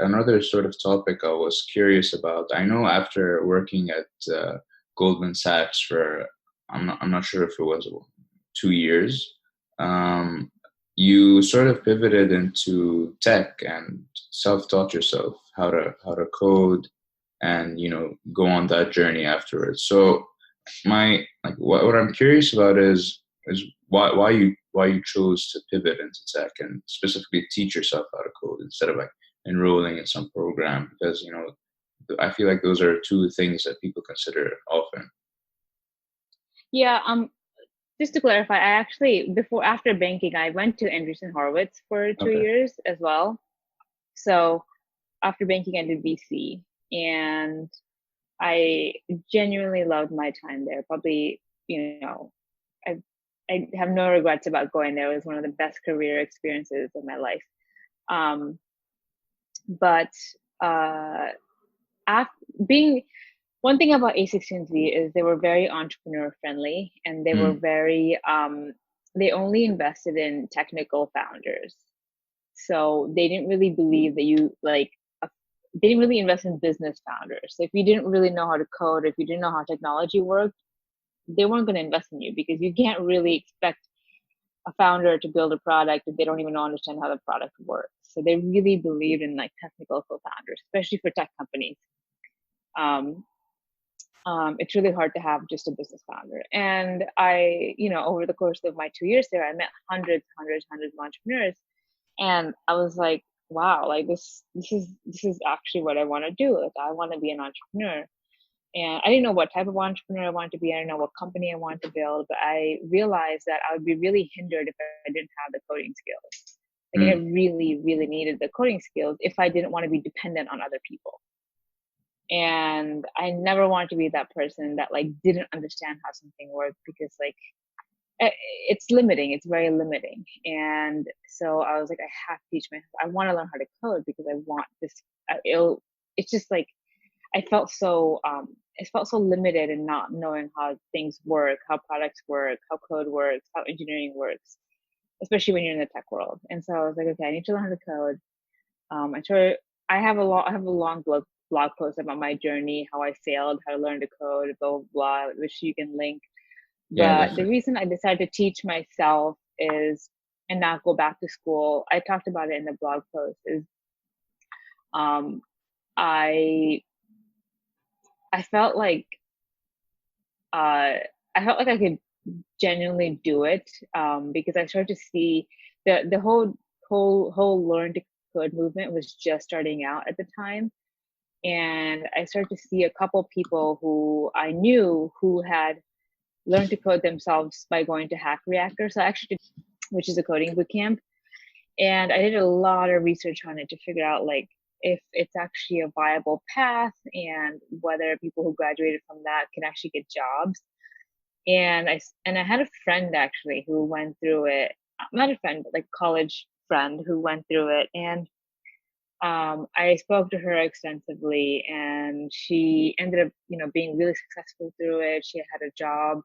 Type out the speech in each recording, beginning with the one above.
another sort of topic I was curious about. I know after working at Goldman Sachs for I'm not sure if it was 2 years, um, you sort of pivoted into tech and self-taught yourself how to code and go on that journey afterwards. So my like what I'm curious about is why you chose to pivot into tech and specifically teach yourself how to code instead of like enrolling in some program, because I feel like those are two things that people consider often. Yeah, just to clarify, I actually after banking, I went to Andreessen Horowitz for two Okay. years as well. So after banking, I did VC, and I genuinely loved my time there. Probably, I I have no regrets about going there. It was one of the best career experiences of my life. Um, but uh, after being one thing about A16Z is they were very entrepreneur friendly, and they were Mm, very they only invested in technical founders. So they didn't really believe that they didn't really invest in business founders. So if you didn't really know how to code, if you didn't know how technology worked, they weren't going to invest in you, because you can't really expect a founder to build a product if they don't even understand how the product works. So they really believed in like technical co-founders, especially for tech companies. Um, it's really hard to have just a business founder. And over the course of my 2 years there, I met hundreds of entrepreneurs, and I was like, wow, like this is actually what I want to do. Like I want to be an entrepreneur. And I didn't know what type of entrepreneur I wanted to be. I didn't know what company I wanted to build, but I realized that I would be really hindered if I didn't have the coding skills. Like I mm, really, really needed the coding skills if I didn't want to be dependent on other people. And I never wanted to be that person that like didn't understand how something worked, because like it's limiting. It's very limiting. And so I was like, I have to teach myself. I want to learn how to code because I want this. It's just like it felt so limited in not knowing how things work, how products work, how code works, how engineering works, especially when you're in the tech world. And so I was like, okay, I need to learn how to code. I'm sure I have a long blog post about my journey, how I failed, how to learn to code, blah blah blah, which you can link. yeah, But the definitely. reason I decided to teach myself is and not go back to school, I talked about it in the blog post, is um, I I felt like uh, I felt like I could genuinely do it, because I started to see the whole learn to code movement was just starting out at the time, and I started to see a couple people who I knew who had learned to code themselves by going to Hack Reactor. So I actually did, which is a coding bootcamp, and I did a lot of research on it to figure out like if it's actually a viable path and whether people who graduated from that can actually get jobs. And I had a friend actually who went through it. Not a friend, but like college friend who went through it. And I spoke to her extensively, and she ended up, being really successful through it. She had a job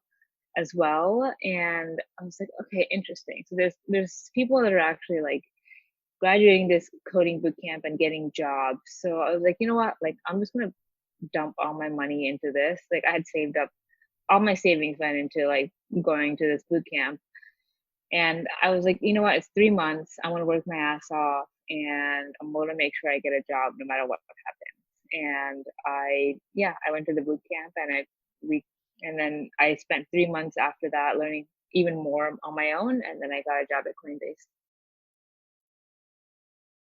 as well, and I was like, okay, interesting. So there's people that are actually like graduating this coding boot camp and getting jobs. So I was like, you know what? Like, I'm just gonna dump all my money into this. Like, I had saved up all my savings went into like going to this boot camp. And I was like, you know what? It's 3 months. I want to work my ass off, and I'm going to make sure I get a job no matter what happens. And I went to the boot camp, we, and then I spent 3 months after that learning even more on my own. And then I got a job at Coinbase.